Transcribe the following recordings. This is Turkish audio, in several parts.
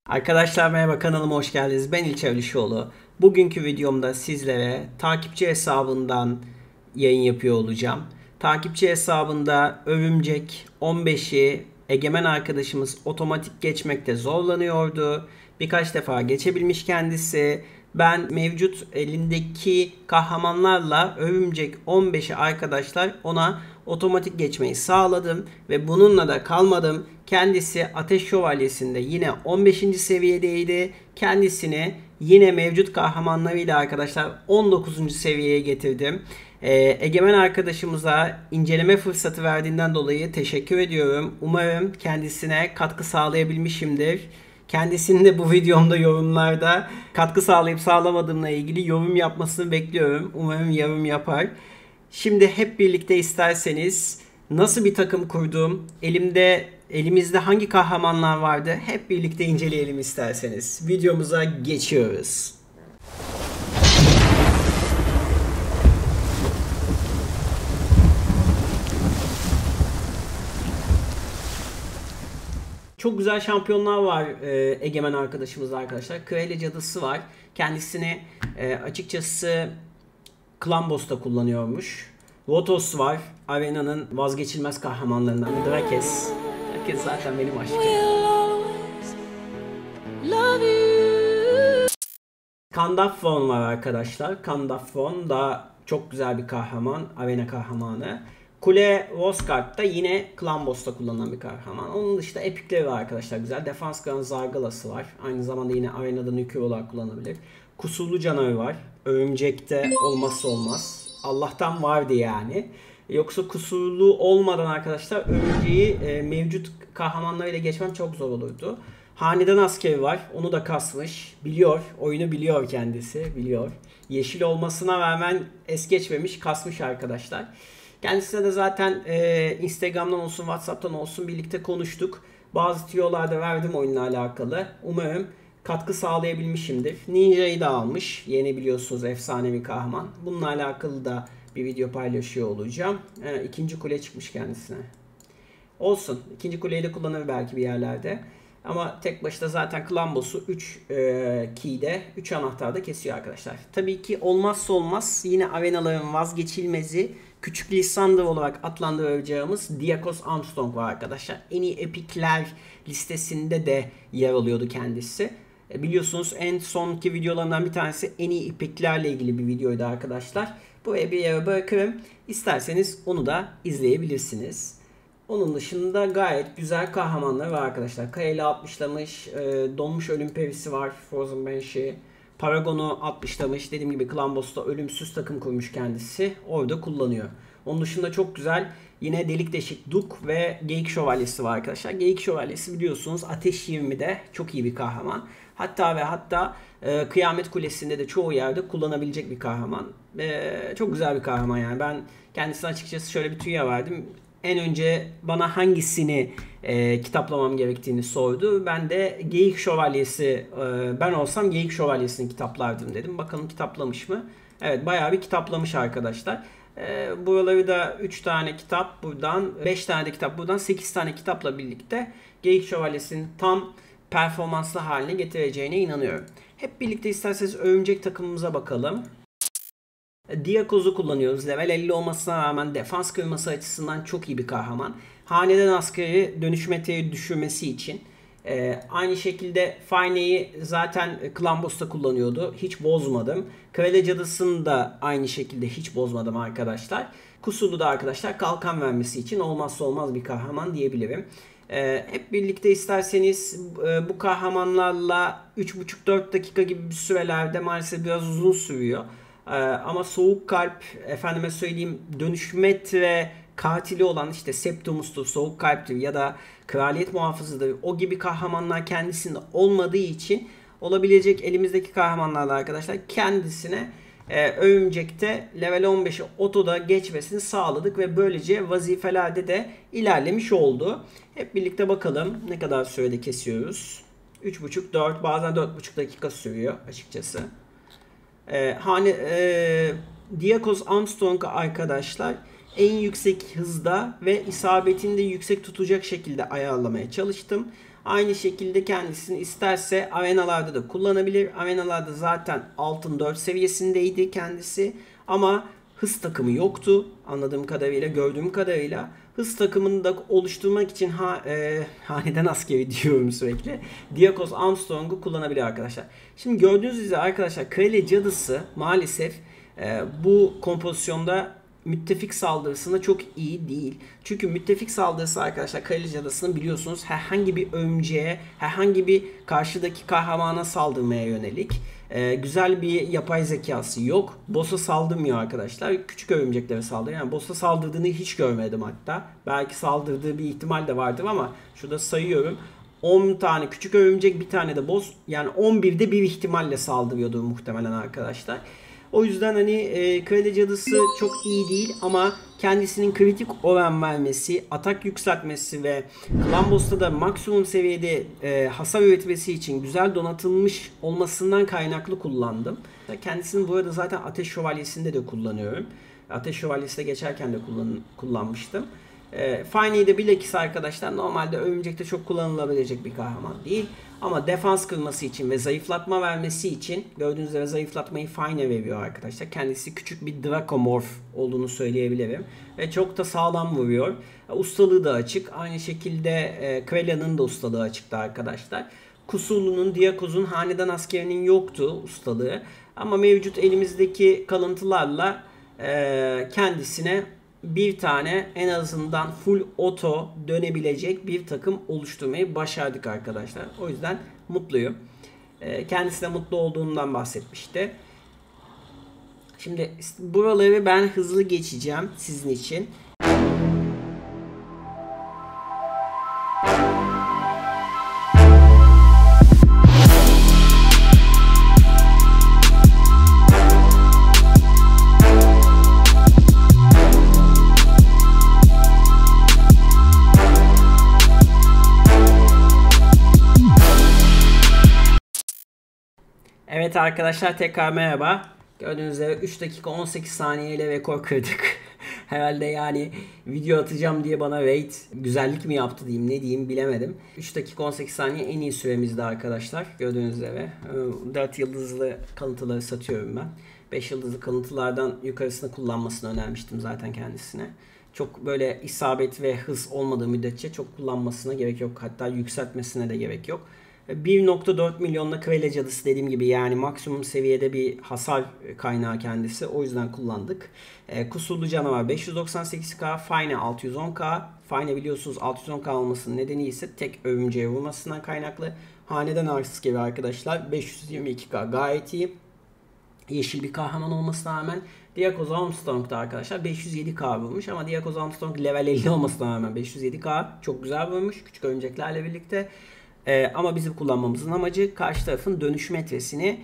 Arkadaşlar merhaba, kanalıma hoş geldiniz. Ben İlker Ölüşoğlu. Bugünkü videomda sizlere takipçi hesabından yayın yapıyor olacağım. Takipçi hesabında Örümcek 15'i Egemen arkadaşımız otomatik geçmekte zorlanıyordu. Birkaç defa geçebilmiş kendisi. Ben mevcut elindeki kahramanlarla Örümcek 15'i arkadaşlar ona otomatik geçmeyi sağladım ve bununla da kalmadım. Kendisi Ateş Şövalyesi'nde yine 15. seviyedeydi. Kendisini yine mevcut kahramanlarıyla arkadaşlar 19. seviyeye getirdim. Egemen arkadaşımıza inceleme fırsatı verdiğinden dolayı teşekkür ediyorum. Umarım kendisine katkı sağlayabilmişimdir. Kendisinin de bu videomda yorumlarda katkı sağlayıp sağlamadığımla ilgili yorum yapmasını bekliyorum. Umarım yorum yapar. Şimdi hep birlikte isterseniz nasıl bir takım kurdum, elimizde hangi kahramanlar vardı hep birlikte inceleyelim isterseniz. Videomuza geçiyoruz. Çok güzel şampiyonlar var Egemen arkadaşımızda arkadaşlar. Kraliçe cadısı var. Kendisini açıkçası Clan Boss'ta kullanıyormuş. Lotos var. Arena'nın vazgeçilmez kahramanlarından. Drakes. Drakes zaten benim aşkım. Kandafron var arkadaşlar. Kandafron da çok güzel bir kahraman. Arena kahramanı. Kule Rosgard da yine Clan Boss'ta kullanılan bir kahraman. Onun dışında epikleri var arkadaşlar güzel. Defans Gran Zargalası var. Aynı zamanda yine arenada nükür olarak kullanılabilir. Kusurlu canavarı var. Örümcek'te olmazsa olmaz. Allah'tan vardı yani. Yoksa kusurlu olmadan arkadaşlar örümceği mevcut kahramanlarıyla geçmem çok zor olurdu. Hanedan askeri var. Onu da kasmış. Biliyor. Oyunu biliyor kendisi. Biliyor. Yeşil olmasına rağmen es geçmemiş. Kasmış arkadaşlar. Kendisine de zaten Instagram'dan olsun WhatsApp'tan olsun birlikte konuştuk. Bazı tüyolar da verdim oyunla alakalı. Umarım katkı sağlayabilmişimdir. Ninja'yı da almış. Yeni biliyorsunuz efsanevi kahraman. Bununla alakalı da bir video paylaşıyor olacağım. İkinci kule çıkmış kendisine. Olsun. İkinci kuleyi de kullanır belki bir yerlerde. Ama tek başına zaten Clan Boss'u 3 key'de 3 anahtarda kesiyor arkadaşlar. Tabii ki olmazsa olmaz yine arenaların vazgeçilmezi küçük Lissander olarak adlandıracağımız Diakos Armstrong var arkadaşlar. En iyi epikler listesinde de yer alıyordu kendisi. Biliyorsunuz en sonki videolarından bir tanesi en iyi epiklerle ilgili bir videoydu arkadaşlar. Buraya bir yere bırakırım. İsterseniz onu da izleyebilirsiniz. Onun dışında gayet güzel kahramanlar var arkadaşlar. Kaya'yla 60'lamış, Donmuş Ölüm Perisi var, Frozen Banshee. Paragon'u 60'lamış. Dediğim gibi Clan Boss'ta ölümsüz takım kurmuş kendisi. Orada kullanıyor. Onun dışında çok güzel yine delik deşik Duk ve Geyik Şövalyesi var arkadaşlar. Geyik Şövalyesi biliyorsunuz Ateş 20'de çok iyi bir kahraman. Hatta Kıyamet Kulesi'nde de çoğu yerde kullanabilecek bir kahraman. Çok güzel bir kahraman yani. Ben kendisine açıkçası şöyle bir tüyo verdim. En önce bana hangisini kitaplamam gerektiğini sordu. Ben de Geyik Şövalyesi, ben olsam Geyik Şövalyesi'ni kitaplardım dedim. Bakalım kitaplamış mı? Evet, bayağı bir kitaplamış arkadaşlar. Buraları da 3 tane kitap buradan, 5 tane de kitap buradan, 8 tane kitapla birlikte Geyik Şövalyesi'nin tam performanslı haline getireceğine inanıyorum. Hep birlikte isterseniz örümcek takımımıza bakalım. Diakos'u kullanıyoruz. Level 50 olmasına rağmen defans kırması açısından çok iyi bir kahraman. Hanedan askeri dönüş metreyi düşürmesi için. Aynı şekilde Faine'yi zaten Clan Boss'ta kullanıyordu. Hiç bozmadım. Kraliçe cadısını da aynı şekilde hiç bozmadım arkadaşlar. Kusurlu da arkadaşlar kalkan vermesi için olmazsa olmaz bir kahraman diyebilirim. Hep birlikte isterseniz bu kahramanlarla 3,5-4 dakika gibi bir sürelerde maalesef biraz uzun sürüyor. Ama soğuk kalp, efendime söyleyeyim dönüş metre katili olan işte Septimus'tur, soğuk kalptir ya da kraliyet muhafızıdır. O gibi kahramanlar kendisinde olmadığı için olabilecek elimizdeki kahramanlarla arkadaşlar kendisine örümcekte level 15'i otoda geçmesini sağladık ve böylece vazifelerde de ilerlemiş oldu. Hep birlikte bakalım ne kadar sürede kesiyoruz. 3,5-4 bazen 4,5 dakika sürüyor açıkçası. Diakos Armstrong arkadaşlar en yüksek hızda ve isabetini de yüksek tutacak şekilde ayarlamaya çalıştım. Aynı şekilde kendisini isterse arenalarda da kullanabilir. Arenalarda zaten altın 4 seviyesindeydi kendisi. Ama hız takımı yoktu. Anladığım kadarıyla, gördüğüm kadarıyla. Hız takımını da oluşturmak için haneden askeri diyorum sürekli. Diakos Armstrong'u kullanabilir arkadaşlar. Şimdi gördüğünüz üzere arkadaşlar Kraliçe Cadısı maalesef bu kompozisyonda müttefik saldırısında çok iyi değil. Çünkü müttefik saldırısı arkadaşlar Kraliçe Cadısı'nın biliyorsunuz herhangi bir örümceğe, herhangi bir karşıdaki kahramana saldırmaya yönelik. Güzel bir yapay zekası yok. Boss'a saldırmıyor arkadaşlar. Küçük örümceklere saldırıyor. Yani boss'a saldırdığını hiç görmedim hatta. Belki saldırdığı bir ihtimal de vardır ama şurada sayıyorum. 10 tane küçük örümcek, bir tane de boss. Yani 11'de bir ihtimalle saldırıyordur muhtemelen arkadaşlar. O yüzden hani Kraliçe Cadısı çok iyi değil ama kendisinin kritik oran vermesi, atak yükseltmesi ve Clan Boss'ta da maksimum seviyede hasar üretmesi için güzel donatılmış olmasından kaynaklı kullandım. Kendisini bu arada zaten Ateş Şövalyesi'nde de kullanıyorum. Ateş Şövalyesi'de geçerken de kullanmıştım. Fine'yi de bilakis arkadaşlar normalde örümcekte çok kullanılabilecek bir kahraman değil. Ama defans kırması için ve zayıflatma vermesi için gördüğünüz üzere zayıflatmayı Fine veriyor arkadaşlar. Kendisi küçük bir Dracomorph olduğunu söyleyebilirim. Ve çok da sağlam vuruyor. Ustalığı da açık. Aynı şekilde Krella'nın da ustalığı açıktı arkadaşlar. Kusurlu'nun, Diakos'un hanedan askerinin yoktu ustalığı. Ama mevcut elimizdeki kalıntılarla kendisine bir tane en azından full auto dönebilecek bir takım oluşturmayı başardık arkadaşlar. O yüzden mutluyum. Kendisi de mutlu olduğundan bahsetmişti. Şimdi buraları ben hızlı geçeceğim sizin için. Evet arkadaşlar tekrar merhaba. Gördüğünüz üzere 3 dakika 18 saniye ile rekor kırdık. Herhalde yani video atacağım diye bana raid güzellik mi yaptı diyeyim ne diyeyim bilemedim. 3 dakika 18 saniye en iyi süremizdi arkadaşlar. Gördüğünüz üzere 4 yıldızlı kalıntıları satıyorum ben. 5 yıldızlı kalıntılardan yukarısını kullanmasını önermiştim zaten kendisine. Çok böyle isabet ve hız olmadığı müddetçe çok kullanmasına gerek yok. Hatta yükseltmesine de gerek yok. 1.4 milyonla Kraliçe Cadısı dediğim gibi yani maksimum seviyede bir hasar kaynağı kendisi. O yüzden kullandık. Kusurlu Canavar 598k, Fine 610k. Fine biliyorsunuz 610k olmasının nedeni ise tek örümceğe vurmasından kaynaklı. Haneden askeri arkadaşlar 522k gayet iyi. Yeşil bir kahraman olmasına rağmen Diakos Armstrong'da arkadaşlar 507k vurmuş ama Diakos Armstrong level 50 olmasına rağmen 507k çok güzel vurmuş küçük örümceklerle birlikte. Ama bizim kullanmamızın amacı karşı tarafın dönüş metresini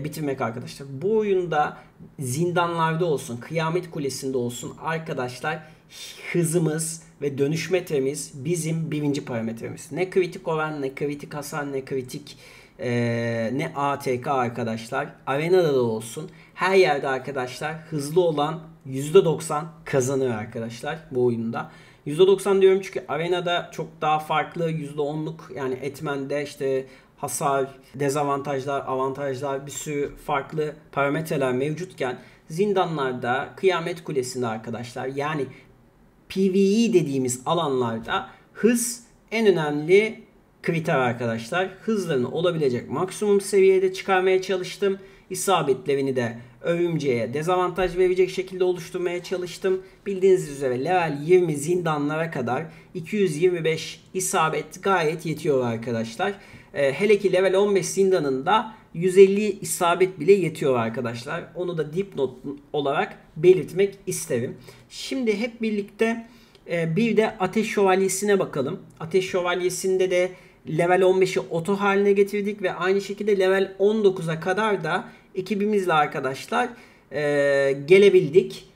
bitirmek arkadaşlar. Bu oyunda zindanlarda olsun, Kıyamet Kulesi'nde olsun arkadaşlar hızımız ve dönüş metremiz bizim birinci parametremiz. Ne kritik oran, ne kritik hasar, ne kritik ne ATK arkadaşlar. Arenada da olsun. Her yerde arkadaşlar hızlı olan %90 kazanır arkadaşlar bu oyunda. %90 diyorum çünkü arenada çok daha farklı %10'luk yani etmende işte hasar, dezavantajlar, avantajlar bir sürü farklı parametreler mevcutken zindanlarda, Kıyamet Kulesi'nde arkadaşlar yani PvE dediğimiz alanlarda hız en önemli kriter arkadaşlar. Hızlarını olabilecek maksimum seviyede çıkarmaya çalıştım. İsabetlerini de örümceğe dezavantaj verecek şekilde oluşturmaya çalıştım. Bildiğiniz üzere level 20 zindanlara kadar 225 isabet gayet yetiyor arkadaşlar. Hele ki level 15 zindanında 150 isabet bile yetiyor arkadaşlar. Onu da dipnot olarak belirtmek isterim. Şimdi hep birlikte bir de Ateş Şövalyesi'ne bakalım. Ateş Şövalyesi'nde de level 15'i oto haline getirdik ve aynı şekilde level 19'a kadar da ekibimizle arkadaşlar gelebildik.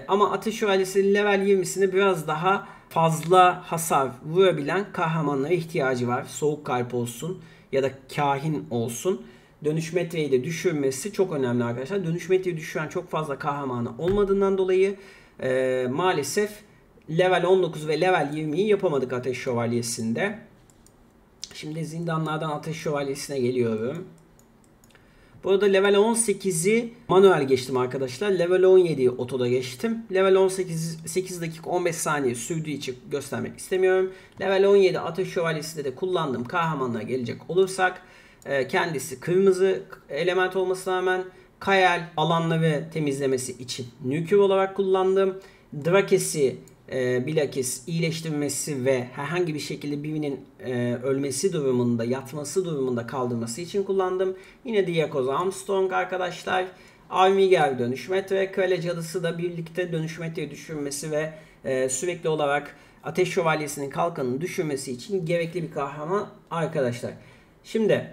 Ama Ateş Şövalyesi'nin level 20'sine biraz daha fazla hasar vurabilen kahramanlara ihtiyacı var. Soğuk Kalp olsun ya da Kahin olsun. Dönüş metreyi de düşürmesi çok önemli arkadaşlar. Dönüş metreyi düşüren çok fazla kahramanı olmadığından dolayı maalesef level 19 ve level 20'yi yapamadık Ateş Şövalyesi'nde. Şimdi zindanlardan ateş şövalyesine geliyorum. Bu arada level 18'i manuel geçtim arkadaşlar. Level 17'yi otoda geçtim. Level 18 8 dakika 15 saniye sürdüğü için göstermek istemiyorum. Level 17 ateş şövalyesinde de kullandığım kahramanlara gelecek olursak kendisi kırmızı element olmasına rağmen Kael alanları temizlemesi için nükür olarak kullandım. Drakes'i bilakis iyileştirmesi ve herhangi bir şekilde birinin ölmesi durumunda, yatması durumunda kaldırması için kullandım. Yine Diakoz Armstrong arkadaşlar. Armiger dönüşmetre, Kraliçe Cadısı da birlikte dönüşmetreyi düşürmesi ve sürekli olarak Ateş Şövalyesi'nin kalkanını düşürmesi için gerekli bir kahraman arkadaşlar. Şimdi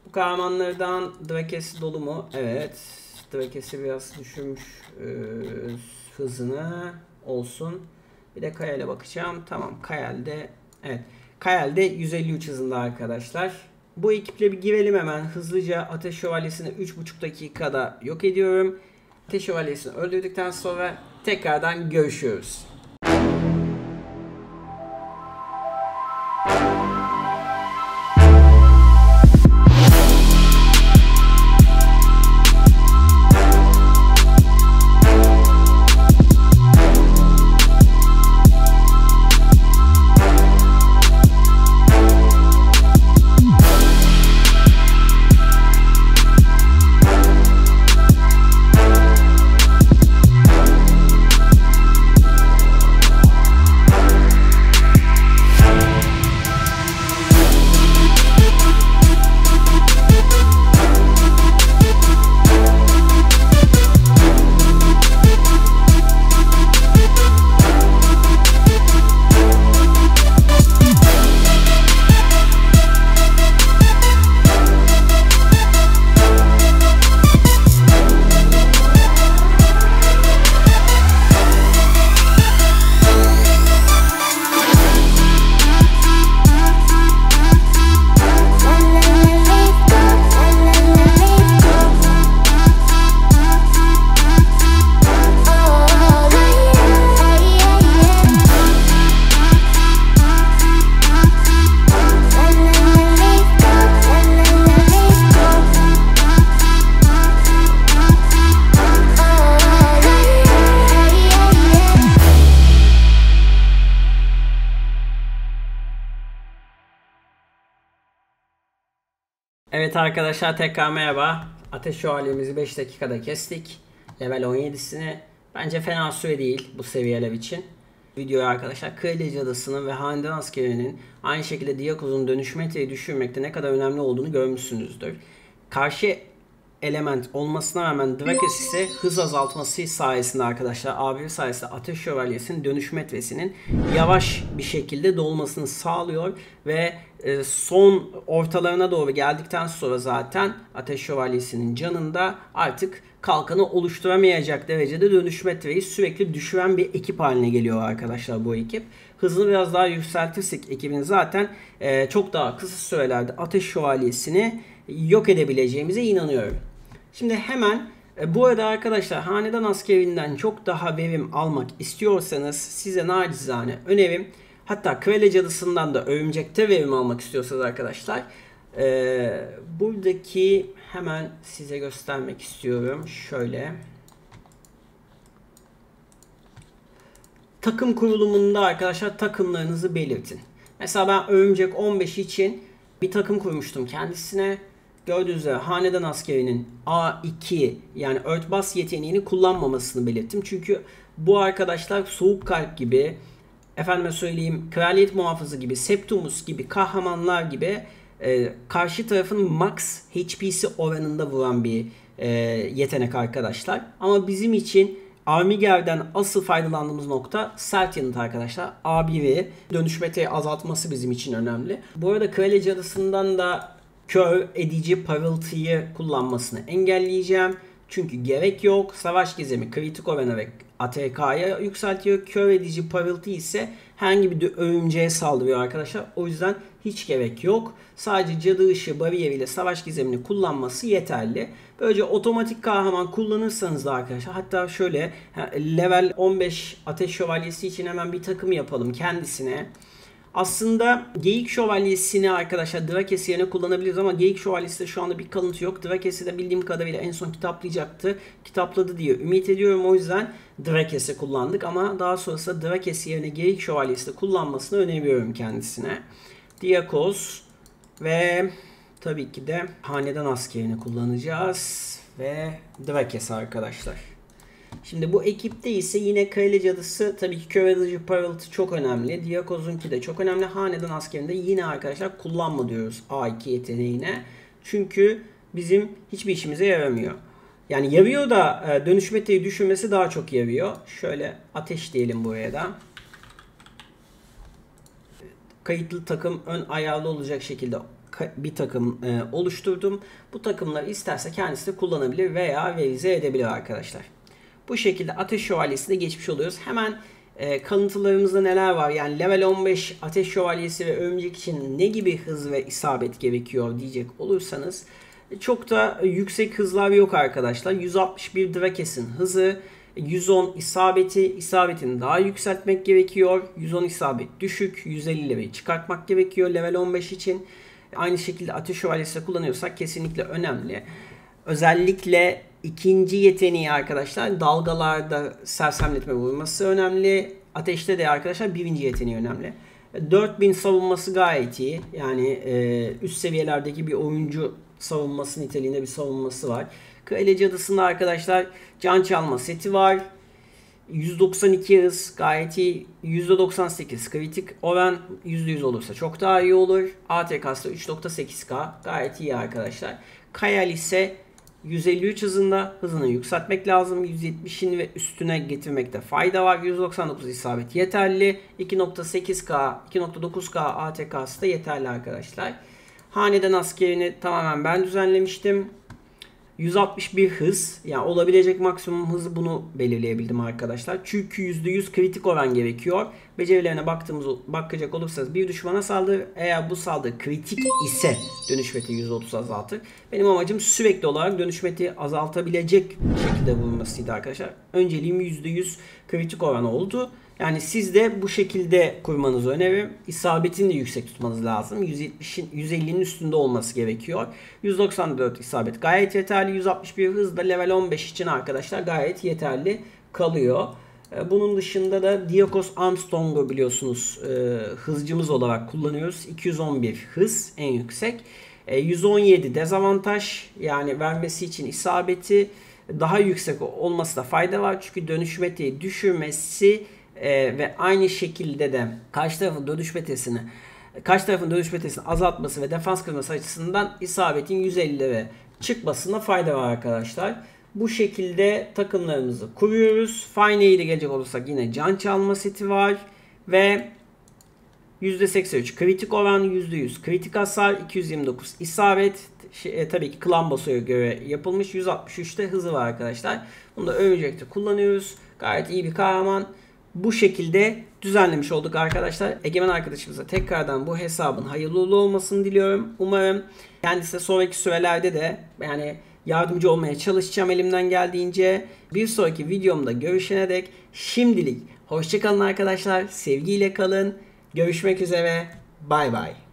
bu kahramanlardan Drakes dolu mu? Evet. Drakes'i biraz düşürmüş hızını olsun. Bir de Kael'e bakacağım. Tamam, Kael'de evet. Kael'de 153 hızında arkadaşlar. Bu ekiple bir girelim hemen. Hızlıca Ateş Şövalyesi'ni 3,5 dakikada yok ediyorum. Ateş Şövalyesi'ni öldürdükten sonra tekrardan görüşüyoruz. Evet arkadaşlar, tekrar merhaba. Ateş Şövalyemizi 5 dakikada kestik. Level 17'sini. Bence fena süre değil bu seviyeler için. Videoyu arkadaşlar Kraliçe Cadısı'nın ve Hanedan Askeri'nin aynı şekilde Diakoz'un dönüşmetreyi düşürmekte ne kadar önemli olduğunu görmüşsünüzdür. Karşı element olmasına rağmen Drakes ise hız azaltması sayesinde arkadaşlar A1 sayesinde Ateş Şövalyesi'nin dönüşmetresinin yavaş bir şekilde dolmasını sağlıyor ve son ortalarına doğru geldikten sonra zaten Ateş Şövalyesi'nin canında artık kalkanı oluşturamayacak derecede dönüşmetreyi sürekli düşüren bir ekip haline geliyor arkadaşlar bu ekip. Hızını biraz daha yükseltirsek ekibin zaten çok daha kısa sürelerde Ateş Şövalyesi'ni yok edebileceğimize inanıyorum. Şimdi hemen bu arada arkadaşlar Hanedan Askeri'nden çok daha verim almak istiyorsanız size nacizane önerim, hatta Kraliçe Cadısı'ndan da Örümcek'te verim almak istiyorsanız arkadaşlar buradaki hemen size göstermek istiyorum. Şöyle takım kurulumunda arkadaşlar takımlarınızı belirtin. Mesela ben Örümcek 15 için bir takım kurmuştum kendisine. Gördüğünüz üzere Hanedan Askeri'nin A2 yani örtbas yeteneğini kullanmamasını belirttim. Çünkü bu arkadaşlar Soğuk Kalp gibi, efendime söyleyeyim Kraliyet Muhafızı gibi, Septimus gibi kahramanlar gibi karşı tarafın max HP'si oranında vuran bir yetenek arkadaşlar. Ama bizim için Armiger'den asıl faydalandığımız nokta sert yanıt arkadaşlar. A1'i dönüşmetreyi azaltması bizim için önemli. Bu arada Kraliçe Cadısı'ndan da kör edici parıltıyı kullanmasını engelleyeceğim. Çünkü gerek yok. Savaş gizemi kritik oranı ve ATK'ya yükseltiyor. Kör edici parıltı ise herhangi bir örümceğe saldırıyor arkadaşlar. O yüzden hiç gerek yok. Sadece cadı ışığı bariyeriyle savaş gizemini kullanması yeterli. Böylece otomatik kahraman kullanırsanız da arkadaşlar, hatta şöyle level 15 Ateş Şövalyesi için hemen bir takım yapalım kendisine. Aslında Geyik Şövalyesi'ni arkadaşlar Drakes yerine kullanabiliriz ama Geyik Şövalyesi'de şu anda bir kalıntı yok. Drakes'i de bildiğim kadarıyla en son kitaplayacaktı. Kitapladı diye ümit ediyorum. O yüzden Drakes'i kullandık ama daha sonrasında Drakes yerine Geyik Şövalyesi'de kullanmasını öneriyorum kendisine. Diakos ve tabii ki de hanedan askerini kullanacağız ve Drakes arkadaşlar. Şimdi bu ekipte ise yine Kraliçe Cadısı, tabii ki kör edici parıltı çok önemli. Diakoz'unki de çok önemli. Hanedan askerinde yine arkadaşlar kullanma diyoruz A2 yeteneğine. Çünkü bizim hiçbir işimize yaramıyor. Yani yarıyor da dönüş metreyi düşürmesi daha çok yarıyor. Şöyle ateş diyelim buraya da. Kayıtlı takım ön ayarlı olacak şekilde bir takım oluşturdum. Bu takımları isterse kendisi de kullanabilir veya revize edebilir arkadaşlar. Bu şekilde Ateş Şövalyesi'ne geçmiş oluyoruz. Hemen kalıntılarımızda neler var? Yani level 15 Ateş Şövalyesi ve Örümcek için ne gibi hız ve isabet gerekiyor diyecek olursanız çok da yüksek hızlar yok arkadaşlar. 161 Drakes'in hızı, 110 isabetini daha yükseltmek gerekiyor. 110 isabet düşük, 150 level çıkartmak gerekiyor level 15 için. Aynı şekilde Ateş Şövalyesi kullanıyorsak kesinlikle önemli. Özellikle ikinci yeteneği arkadaşlar dalgalarda sersemletme vurması önemli. Ateşte de arkadaşlar birinci yeteneği önemli. 4000 savunması gayet iyi. Yani üst seviyelerdeki bir oyuncu savunması niteliğinde bir savunması var. Kraliçe Adası'nda arkadaşlar can çalma seti var. 192 hız gayet iyi. %98 kritik oran, %100 olursa çok daha iyi olur. ATK'sı 3.8K gayet iyi arkadaşlar. Kayal ise 153 hızında, hızını yükseltmek lazım. 170'in ve üstüne getirmekte fayda var. 199 isabet yeterli. 2.8K, 2.9K ATK'sı da yeterli arkadaşlar. Hanedan askerini tamamen ben düzenlemiştim. 161 hız, yani olabilecek maksimum hızı bunu belirleyebildim arkadaşlar. Çünkü %100 kritik oran gerekiyor. Becerilerine bakacak olursanız bir düşmana saldırı, eğer bu saldırı kritik ise dönüş metreyi %30 azaltır. Benim amacım sürekli olarak dönüş metreyi azaltabilecek şekilde vurulmasıydı arkadaşlar. Önceliğim %100 kritik oran oldu. Yani siz de bu şekilde kurmanızı öneririm. İsabetini de yüksek tutmanız lazım. 170'in 150'nin üstünde olması gerekiyor. 194 isabet gayet yeterli. 161 hız da level 15 için arkadaşlar gayet yeterli kalıyor. Bunun dışında da Diakos Armstrong'u biliyorsunuz hızcımız olarak kullanıyoruz. 211 hız en yüksek. 117 dezavantaj, yani vermesi için isabeti daha yüksek olması da fayda var. Çünkü dönüş metreyi düşürmesi ve aynı şekilde de karşı tarafın dönüş metresini azaltması ve defans kırması açısından isabetin 150'lere çıkmasına fayda var arkadaşlar. Bu şekilde takımlarımızı kuruyoruz. Fine'e de gelecek olursak yine can çalma seti var ve %83 kritik oran, %100 kritik hasar, 229 isabet. Tabii ki Klambos'a göre yapılmış. 163'te hızı var arkadaşlar. Bunu da Örümcek'te kullanıyoruz. Gayet iyi bir kahraman. Bu şekilde düzenlemiş olduk arkadaşlar. Egemen arkadaşımıza tekrardan bu hesabın hayırlı uğurlu olmasını diliyorum. Umarım kendisi sonraki sürelerde de yani yardımcı olmaya çalışacağım elimden geldiğince. Bir sonraki videomda görüşene dek şimdilik hoşça kalın arkadaşlar. Sevgiyle kalın. Görüşmek üzere. Bay bay.